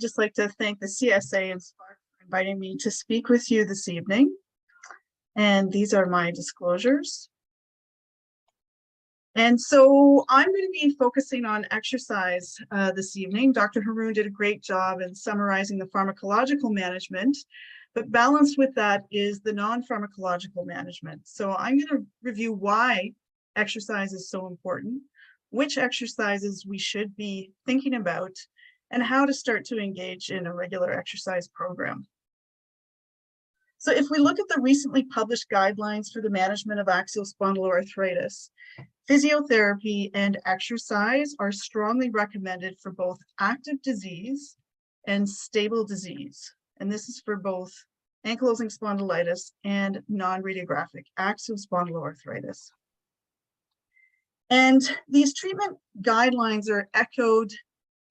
I'd just like to thank the CSA and SPARC for inviting me to speak with you this evening. And these are my disclosures. And so I'm going to be focusing on exercise this evening. Dr. Haroon did a great job in summarizing the pharmacological management, but balanced with that is the non-pharmacological management. So I'm going to review why exercise is so important, which exercises we should be thinking about, and how to start to engage in a regular exercise program. So if we look at the recently published guidelines for the management of axial spondyloarthritis, physiotherapy and exercise are strongly recommended for both active disease and stable disease. And this is for both ankylosing spondylitis and non-radiographic axial spondyloarthritis. And these treatment guidelines are echoed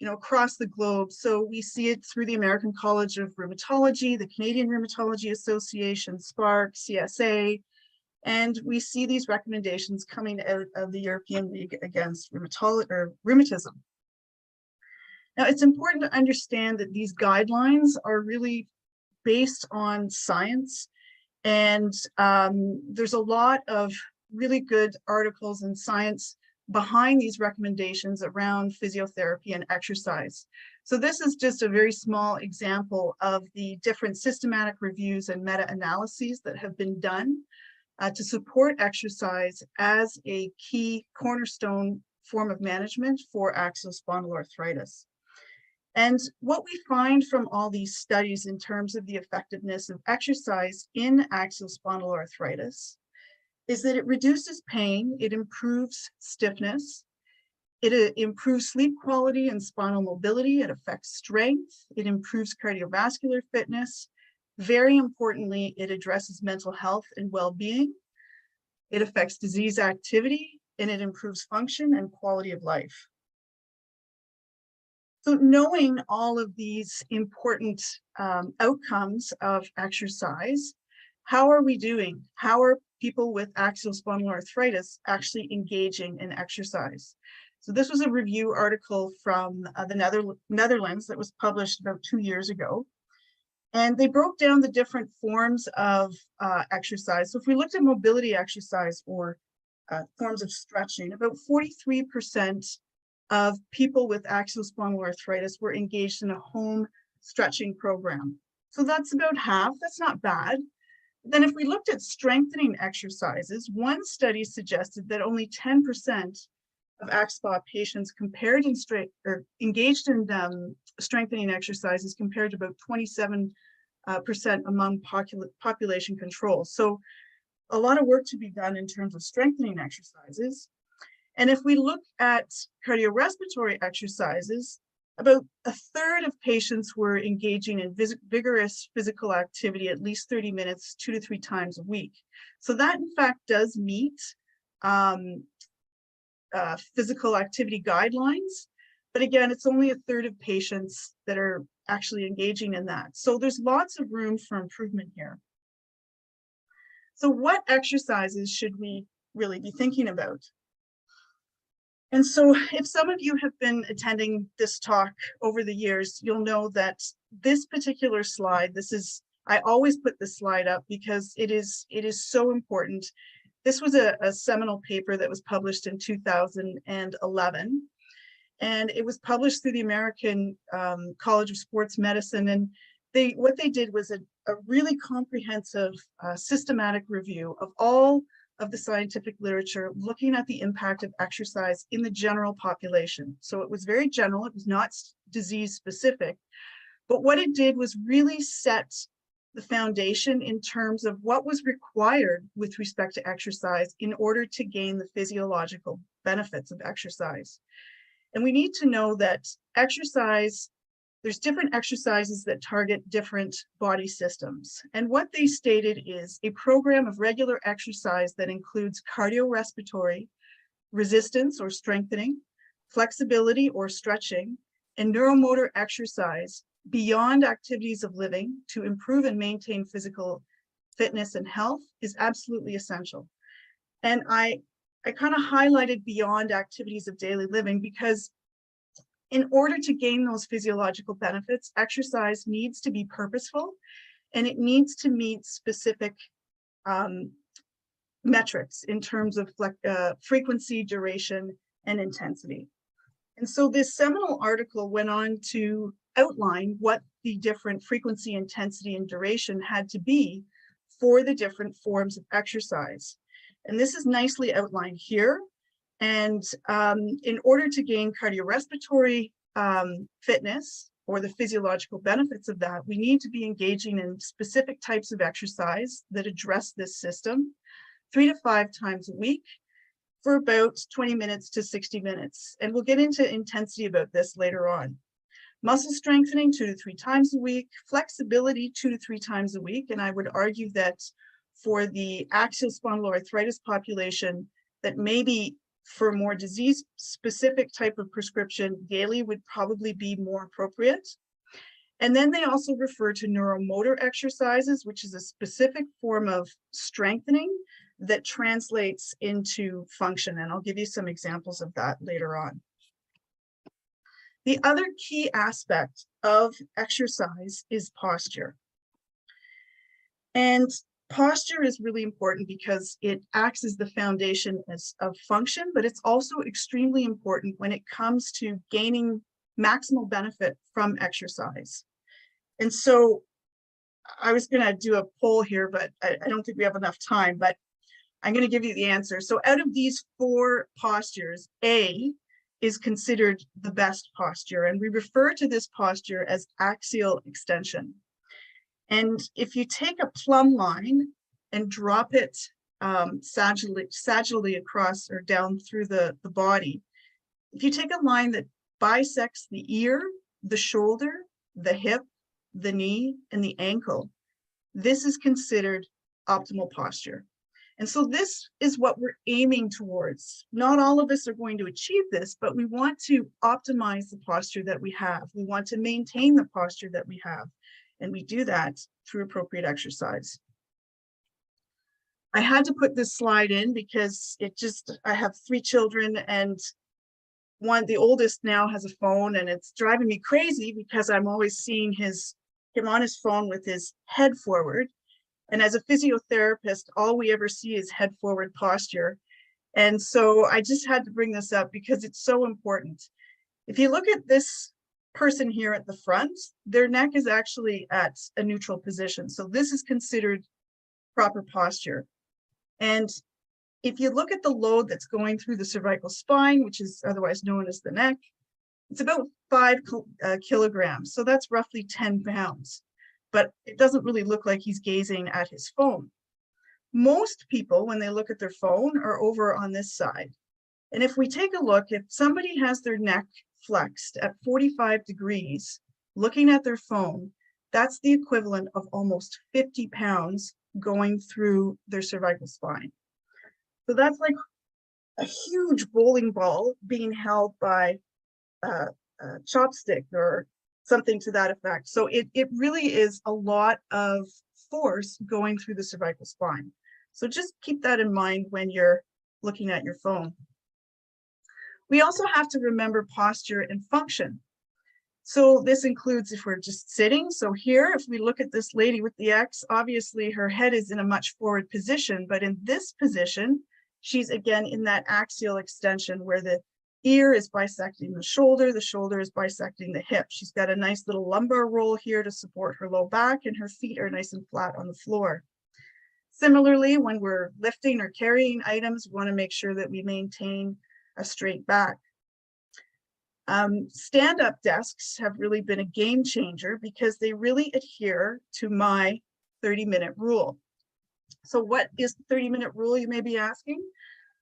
across the globe. So we see it through the American College of Rheumatology, the Canadian Rheumatology Association, SPARC, CSA, and we see these recommendations coming out of the European League Against Rheumatism. Now, it's important to understand that these guidelines are really based on science, and there's a lot of really good articles in science behind these recommendations around physiotherapy and exercise. So this is just a very small example of the different systematic reviews and meta-analyses that have been done to support exercise as a key cornerstone form of management for axial spondyloarthritis. And what we find from all these studies in terms of the effectiveness of exercise in axial spondyloarthritis is that it reduces pain, it improves stiffness, it improves sleep quality and spinal mobility, it affects strength, it improves cardiovascular fitness. Very importantly, it addresses mental health and well-being, it affects disease activity, and it improves function and quality of life. So knowing all of these important outcomes of exercise, how are we doing? How are people with axial spondyloarthritis actually engaging in exercise? So this was a review article from the Netherlands that was published about 2 years ago. And they broke down the different forms of exercise. So if we looked at mobility exercise or forms of stretching, about 43% of people with axial spondyloarthritis were engaged in a home stretching program. So that's about half. That's not bad. Then if we looked at strengthening exercises, one study suggested that only 10% of AxSpA patients engaged in strengthening exercises compared to about 27% among population control. So a lot of work to be done in terms of strengthening exercises. And if we look at cardiorespiratory exercises, about a third of patients were engaging in vigorous physical activity at least 30 minutes, 2 to 3 times a week. So that in fact does meet physical activity guidelines. But again, it's only a third of patients that are actually engaging in that. So there's lots of room for improvement here. So what exercises should we really be thinking about? And so if some of you have been attending this talk over the years, you'll know that this particular slide, I always put this slide up because it is so important. This was a seminal paper that was published in 2011, and it was published through the American College of Sports Medicine. And what they did was a really comprehensive systematic review of all of the scientific literature looking at the impact of exercise in the general population. So it was very general, it was not disease specific, but what it did was really set the foundation in terms of what was required with respect to exercise in order to gain the physiological benefits of exercise. And we need to know that exercise, there's different exercises that target different body systems. And what they stated is a program of regular exercise that includes cardiorespiratory, resistance or strengthening, flexibility or stretching, and neuromotor exercise beyond activities of living to improve and maintain physical fitness and health is absolutely essential. And I kind of highlighted beyond activities of daily living because In order to gain those physiological benefits, exercise needs to be purposeful and it needs to meet specific metrics in terms of frequency, duration, and intensity. And so this seminal article went on to outline what the different frequency, intensity, and duration had to be for the different forms of exercise. And this is nicely outlined here. And in order to gain cardiorespiratory fitness or the physiological benefits of that, we need to be engaging in specific types of exercise that address this system 3 to 5 times a week for about 20 minutes to 60 minutes. And we'll get into intensity about this later on. Muscle strengthening 2 to 3 times a week, flexibility 2 to 3 times a week. And I would argue that for the axial spondyloarthritis population, that maybe for more disease-specific type of prescription, daily would probably be more appropriate. And then they also refer to neuromotor exercises, which is a specific form of strengthening that translates into function. And I'll give you some examples of that later on. The other key aspect of exercise is posture. And posture is really important because it acts as the foundation of function, but it's also extremely important when it comes to gaining maximal benefit from exercise. And so I was going to do a poll here, but I don't think we have enough time, but I'm going to give you the answer. So out of these 4 postures, A is considered the best posture, and we refer to this posture as axial extension. And if you take a plumb line and drop it sagittally across or down through the body, if you take a line that bisects the ear, the shoulder, the hip, the knee, and the ankle, this is considered optimal posture. And so this is what we're aiming towards. Not all of us are going to achieve this, but we want to optimize the posture that we have. We want to maintain the posture that we have. And we do that through appropriate exercise. I had to put this slide in because I have 3 children, and the oldest now has a phone, and it's driving me crazy because I'm always seeing him on his phone with his head forward. And as a physiotherapist, all we ever see is head forward posture. And so I just had to bring this up because it's so important. If you look at this person here at the front, their neck is actually at a neutral position. So this is considered proper posture. And if you look at the load that's going through the cervical spine, which is otherwise known as the neck, it's about 5 kilograms. So that's roughly 10 pounds. But it doesn't really look like he's gazing at his phone. Most people, when they look at their phone, are over on this side. And if we take a look, if somebody has their neck flexed at 45 degrees, looking at their phone, that's the equivalent of almost 50 pounds going through their cervical spine. So that's like a huge bowling ball being held by a chopstick or something to that effect. So it really is a lot of force going through the cervical spine. So just keep that in mind when you're looking at your phone. We also have to remember posture and function. So this includes if we're just sitting. So here, if we look at this lady with the X, obviously her head is in a much forward position, but in this position, she's again in that axial extension where the ear is bisecting the shoulder is bisecting the hip. She's got a nice little lumbar roll here to support her low back, and her feet are nice and flat on the floor. Similarly, when we're lifting or carrying items, we want to make sure that we maintain a straight back. Stand-up desks have really been a game changer because they really adhere to my 30-minute rule. So what is the 30-minute rule, you may be asking?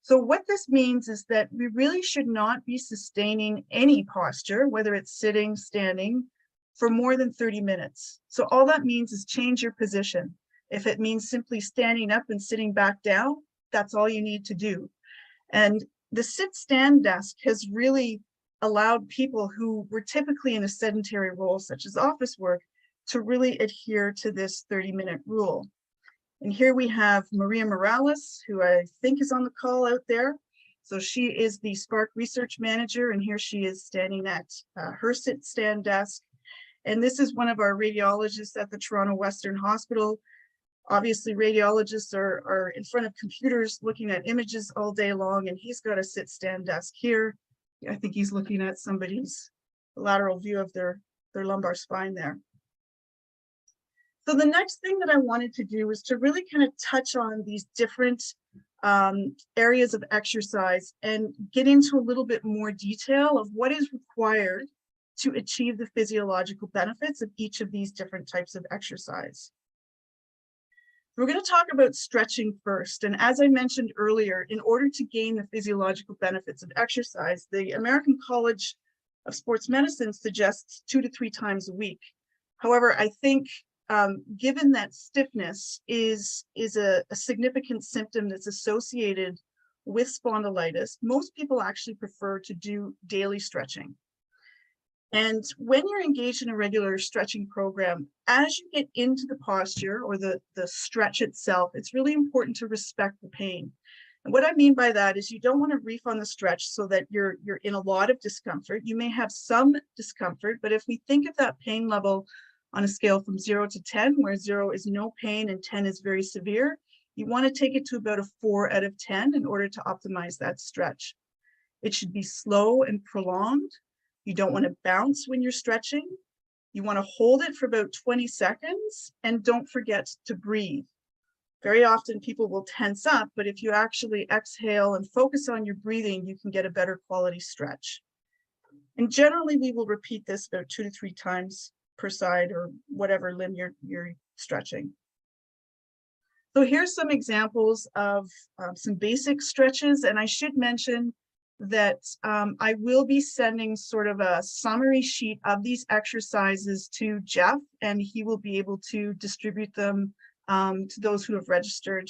So what this means is that we really should not be sustaining any posture, whether it's sitting, standing, for more than 30 minutes. So all that means is change your position. If it means simply standing up and sitting back down, that's all you need to do. And the sit-stand desk has really allowed people who were typically in a sedentary role, such as office work, to really adhere to this 30-minute rule. And here we have Maria Morales, who I think is on the call out there. So she is the Spark research manager, and here she is standing at her sit-stand desk. And this is one of our radiologists at the Toronto Western Hospital. Obviously, radiologists are in front of computers looking at images all day long, and he's got a sit-stand desk here. I think he's looking at somebody's lateral view of their lumbar spine there. So the next thing that I wanted to do was to really kind of touch on these different areas of exercise and get into a little bit more detail of what is required to achieve the physiological benefits of each of these different types of exercise. We're going to talk about stretching first. And as I mentioned earlier, in order to gain the physiological benefits of exercise, the American College of Sports Medicine suggests 2 to 3 times a week. However, I think given that stiffness is a significant symptom that's associated with spondylitis, most people actually prefer to do daily stretching. And when you're engaged in a regular stretching program, as you get into the posture or the stretch itself, it's really important to respect the pain. And what I mean by that is you don't want to reef on the stretch so that you're in a lot of discomfort. You may have some discomfort, but if we think of that pain level on a scale from 0 to 10, where 0 is no pain and 10 is very severe, you want to take it to about a 4 out of 10 in order to optimize that stretch. It should be slow and prolonged. You don't want to bounce when you're stretching. You want to hold it for about 20 seconds and don't forget to breathe. Very often people will tense up, but if you actually exhale and focus on your breathing, you can get a better quality stretch. And generally we will repeat this about 2 to 3 times per side or whatever limb you're stretching. So here's some examples of some basic stretches, and I should mention that I will be sending sort of a summary sheet of these exercises to Jeff, and he will be able to distribute them to those who have registered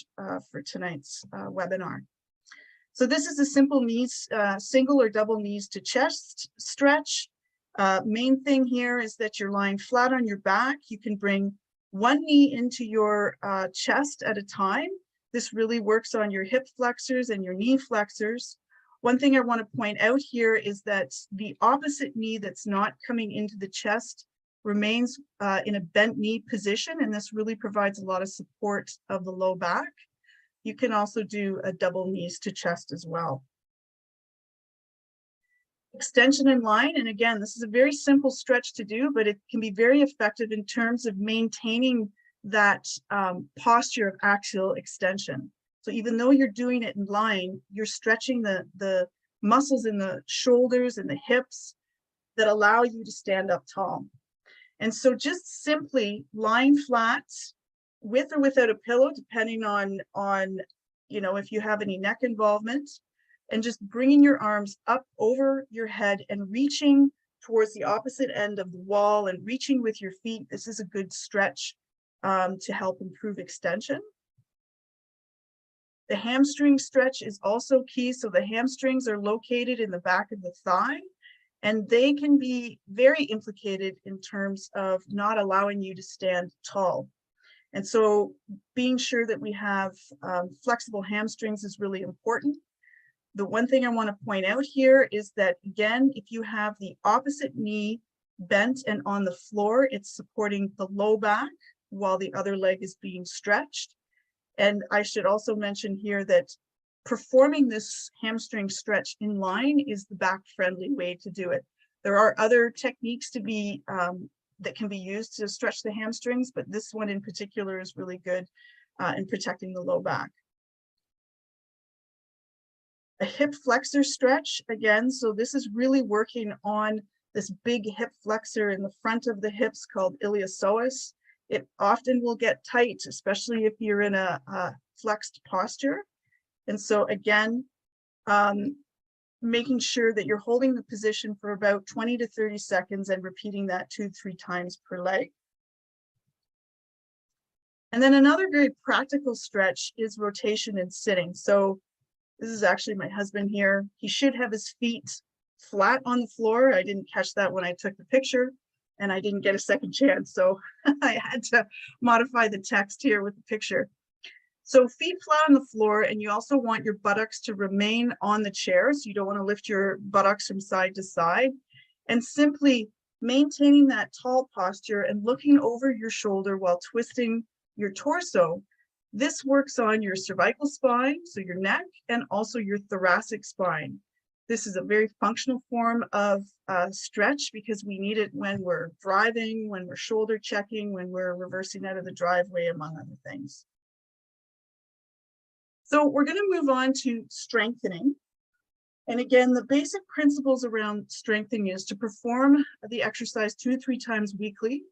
for tonight's webinar. So this is a simple knees, single or double knees to chest stretch. Main thing here is that you're lying flat on your back. You can bring one knee into your chest at a time. This really works on your hip flexors and your knee flexors. One thing I want to point out here is that the opposite knee that's not coming into the chest remains in a bent knee position, and this really provides a lot of support of the low back. You can also do a double knees to chest as well. Extension in line, and again, this is a very simple stretch to do, but it can be very effective in terms of maintaining that posture of axial extension. So even though you're doing it in line, you're stretching the muscles in the shoulders and the hips that allow you to stand up tall. And so just simply lying flat with or without a pillow, depending on you know, if you have any neck involvement, and just bringing your arms up over your head and reaching towards the opposite end of the wall and reaching with your feet. This is a good stretch to help improve extension. The hamstring stretch is also key. So the hamstrings are located in the back of the thigh, and they can be very implicated in terms of not allowing you to stand tall. And so being sure that we have flexible hamstrings is really important. The one thing I want to point out here is that, again, if you have the opposite knee bent and on the floor, it's supporting the low back while the other leg is being stretched. And I should also mention here that performing this hamstring stretch in line is the back-friendly way to do it. There are other techniques to be that can be used to stretch the hamstrings, but this one in particular is really good in protecting the low back. A hip flexor stretch, again, so this is really working on this big hip flexor in the front of the hips called iliopsoas. It often will get tight, especially if you're in a flexed posture. And so again, making sure that you're holding the position for about 20 to 30 seconds and repeating that 2 to 3 times per leg. And then another very practical stretch is rotation and sitting. So this is actually my husband here. He should have his feet flat on the floor. I didn't catch that when I took the picture, and I didn't get a second chance. So I had to modify the text here with the picture. So feet flat on the floor, and you also want your buttocks to remain on the chair. So you don't want to lift your buttocks from side to side, and simply maintaining that tall posture and looking over your shoulder while twisting your torso. This works on your cervical spine, so your neck, and also your thoracic spine. This is a very functional form of stretch because we need it when we're driving, when we're shoulder checking, when we're reversing out of the driveway, among other things. So we're going to move on to strengthening. And again, the basic principles around strengthening is to perform the exercise 2 to 3 times weekly.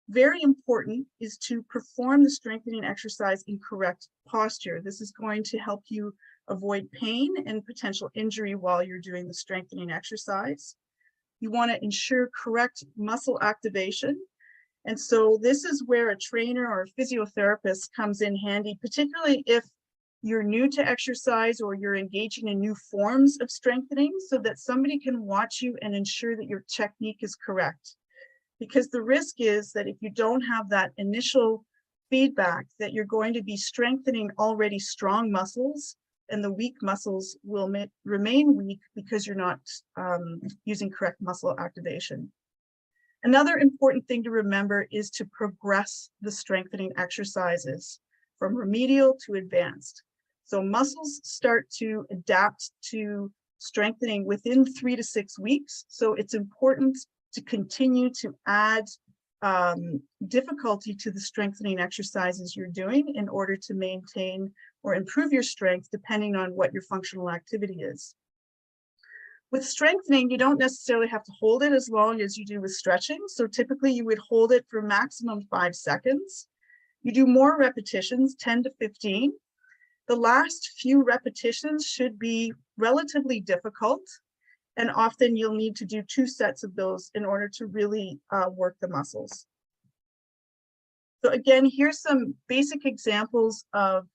Very important is to perform the strengthening exercise in correct posture. This is going to help you avoid pain and potential injury while you're doing the strengthening exercise. You want to ensure correct muscle activation. And so this is where a trainer or a physiotherapist comes in handy, particularly if you're new to exercise or you're engaging in new forms of strengthening, so that somebody can watch you and ensure that your technique is correct. Because the risk is that if you don't have that initial feedback, that you're going to be strengthening already strong muscles, and the weak muscles will remain weak because you're not using correct muscle activation. Another important thing to remember is to progress the strengthening exercises from remedial to advanced. So muscles start to adapt to strengthening within 3 to 6 weeks. So it's important to continue to add difficulty to the strengthening exercises you're doing in order to maintain or improve your strength, depending on what your functional activity is. With strengthening, you don't necessarily have to hold it as long as you do with stretching. So typically you would hold it for maximum 5 seconds. You do more repetitions, 10 to 15. The last few repetitions should be relatively difficult, and often you'll need to do 2 sets of those in order to really work the muscles. So again, here's some basic examples of,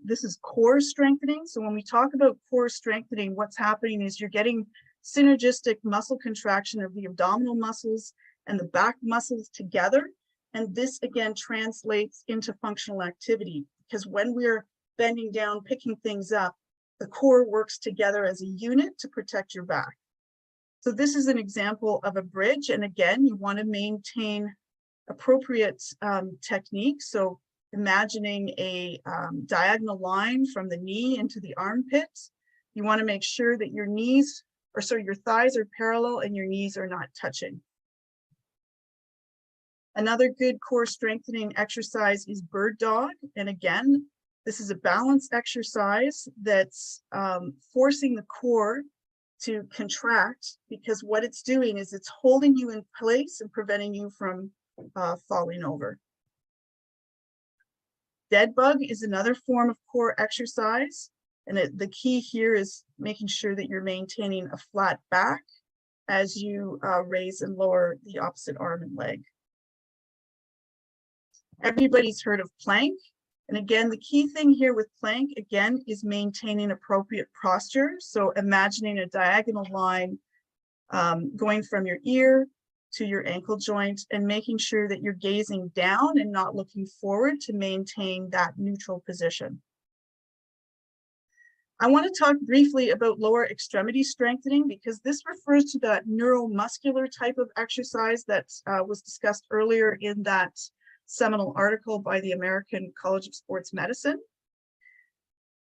this is core strengthening. So when we talk about core strengthening, what's happening is you're getting synergistic muscle contraction of the abdominal muscles and the back muscles together. And this again translates into functional activity, because when we're bending down, picking things up, the core works together as a unit to protect your back. So this is an example of a bridge. And again, you want to maintain appropriate technique. So imagining a diagonal line from the knee into the armpit. You want to make sure that your knees, or sorry, your thighs are parallel and your knees are not touching. Another good core strengthening exercise is bird dog. And again, this is a balance exercise that's forcing the core to contract, because what it's doing is it's holding you in place and preventing you from falling over. Dead bug is another form of core exercise. And the key here is making sure that you're maintaining a flat back as you raise and lower the opposite arm and leg. Everybody's heard of plank. And again, the key thing here with plank, again, is maintaining appropriate posture. So imagining a diagonal line going from your ear to your ankle joint, and making sure that you're gazing down and not looking forward to maintain that neutral position. I want to talk briefly about lower extremity strengthening, because this refers to that neuromuscular type of exercise that was discussed earlier in that seminal article by the American College of Sports Medicine.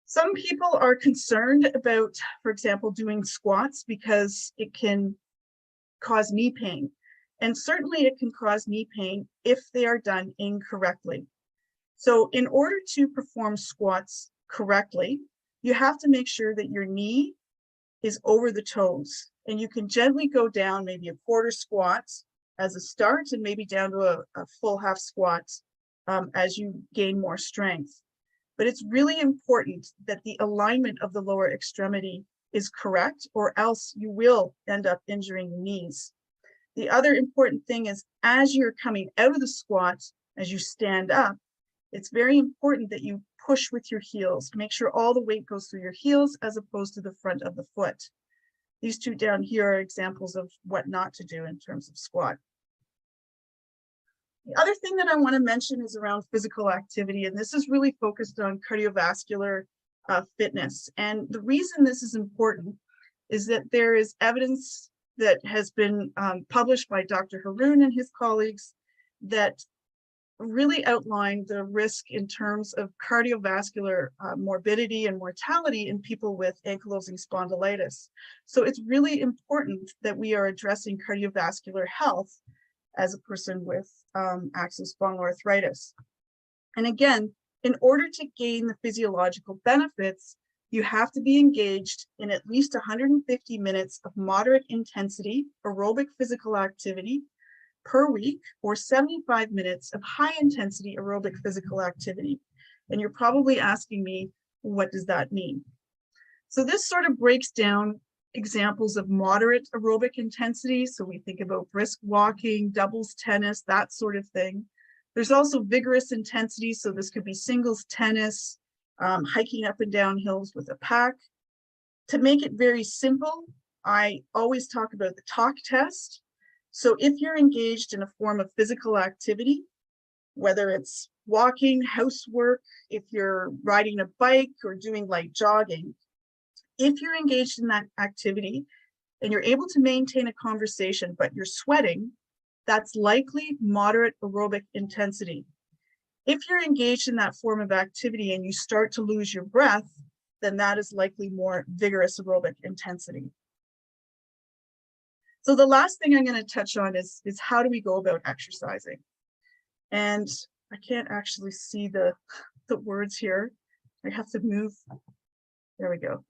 Some people are concerned about, for example, doing squats because it can cause knee pain. And certainly it can cause knee pain if they are done incorrectly. So in order to perform squats correctly, you have to make sure that your knee is over the toes, and you can gently go down maybe a quarter squat as a start, and maybe down to a full half squat as you gain more strength. But it's really important that the alignment of the lower extremity is correct, or else you will end up injuring the knees. The other important thing is, as you're coming out of the squat, as you stand up, it's very important that you push with your heels. Make sure all the weight goes through your heels as opposed to the front of the foot. These two down here are examples of what not to do in terms of squat. The other thing that I want to mention is around physical activity, and this is really focused on cardiovascular fitness. And the reason this is important is that there is evidence that has been published by Dr. Haroon and his colleagues that really outline the risk in terms of cardiovascular morbidity and mortality in people with ankylosing spondylitis. So it's really important that we are addressing cardiovascular health as a person with axial spondyloarthritis. And again, in order to gain the physiological benefits, you have to be engaged in at least 150 minutes of moderate intensity aerobic physical activity per week, or 75 minutes of high intensity aerobic physical activity. And you're probably asking me, what does that mean? So this sort of breaks down examples of moderate aerobic intensity. So we think about brisk walking, doubles tennis, that sort of thing. There's also vigorous intensity. So this could be singles tennis, hiking up and down hills with a pack. To make it very simple, I always talk about the talk test. So if you're engaged in a form of physical activity, whether it's walking, housework, if you're riding a bike or doing light jogging, if you're engaged in that activity and you're able to maintain a conversation, but you're sweating, that's likely moderate aerobic intensity. If you're engaged in that form of activity and you start to lose your breath, then that is likely more vigorous aerobic intensity. So the last thing I'm going to touch on is how do we go about exercising? And I can't actually see the words here. I have to move. There we go.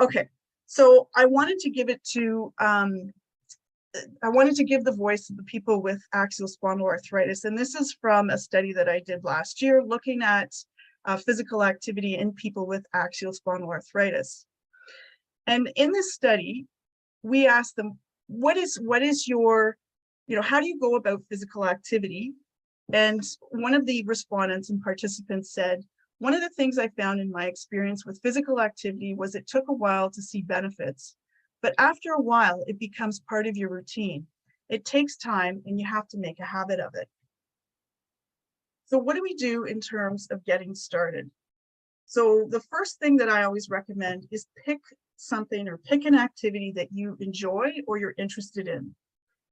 Okay, so I wanted to give it to, I wanted to give the voice to the people with axial spondyloarthritis. And this is from a study that I did last year looking at physical activity in people with axial spondyloarthritis. And in this study, we asked them, what is your, how do you go about physical activity? And one of the respondents and participants said, one of the things I found in my experience with physical activity was it took a while to see benefits, but after a while, it becomes part of your routine. It takes time and you have to make a habit of it. So what do we do in terms of getting started? So the first thing that I always recommend is pick something or pick an activity that you enjoy or you're interested in,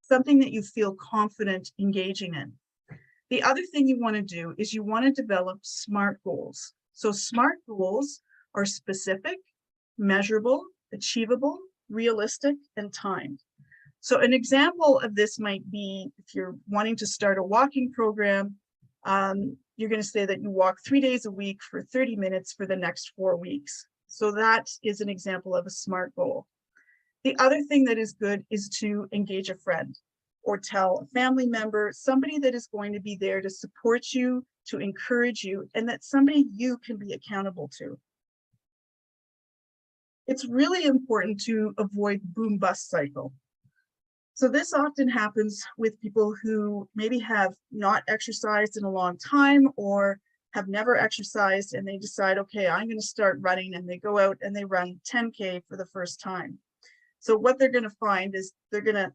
something that you feel confident engaging in. The other thing you want to do is you want to develop SMART goals. So SMART goals are specific, measurable, achievable, realistic, and timed. So an example of this might be if you're wanting to start a walking program, you're going to say that you walk 3 days a week for 30 minutes for the next 4 weeks. So that is an example of a SMART goal. The other thing that is good is to engage a friend or tell a family member, somebody that is going to be there to support you, to encourage you, and that somebody you can be accountable to. It's really important to avoid boom-bust cycle. So this often happens with people who maybe have not exercised in a long time or have never exercised, and they decide, okay, I'm going to start running, and they go out and they run 10K for the first time. So what they're going to find is they're going to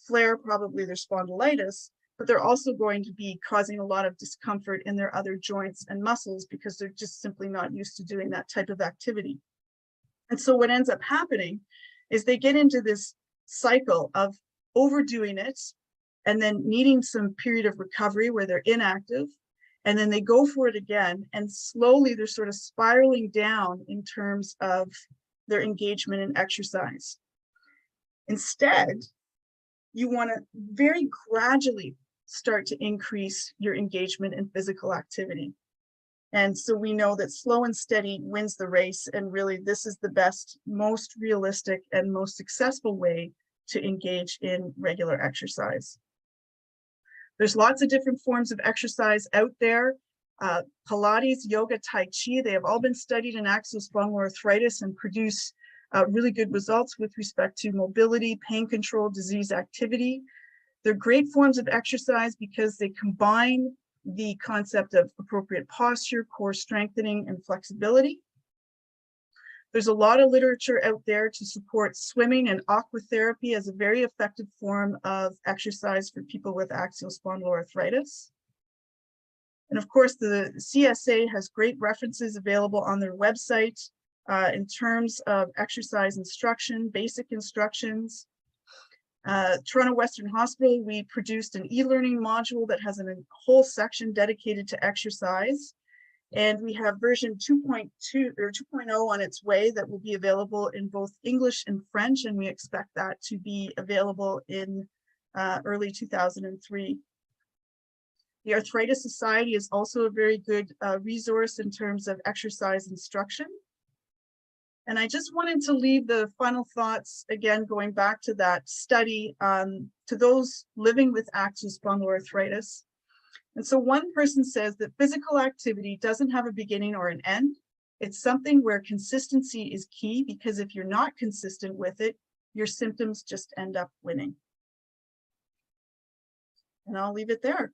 flare probably their spondylitis, but they're also going to be causing a lot of discomfort in their other joints and muscles because they're just simply not used to doing that type of activity. And so what ends up happening is they get into this cycle of overdoing it and then needing some period of recovery where they're inactive, and then they go for it again, and slowly they're sort of spiraling down in terms of their engagement in exercise. Instead, you want to very gradually start to increase your engagement in physical activity. And so we know that slow and steady wins the race, and really this is the best, most realistic, and most successful way to engage in regular exercise. There's lots of different forms of exercise out there. Pilates, yoga, Tai Chi, they have all been studied in axial spondyloarthritis and produce really good results with respect to mobility, pain control, disease activity. They're great forms of exercise because they combine the concept of appropriate posture, core strengthening, and flexibility. There's a lot of literature out there to support swimming and aquatherapy as a very effective form of exercise for people with axial spondyloarthritis. And of course, the CSA has great references available on their website in terms of exercise instruction, basic instructions. Toronto Western Hospital, we produced an e-learning module that has a whole section dedicated to exercise. And we have version 2.2 or 2.0 on its way that will be available in both English and French, and we expect that to be available in early 2003. The Arthritis Society is also a very good resource in terms of exercise instruction. And I just wanted to leave the final thoughts, again, going back to that study, to those living with axial spondyloarthritis. And so one person says that physical activity doesn't have a beginning or an end. It's something where consistency is key, because if you're not consistent with it, your symptoms just end up winning. And I'll leave it there.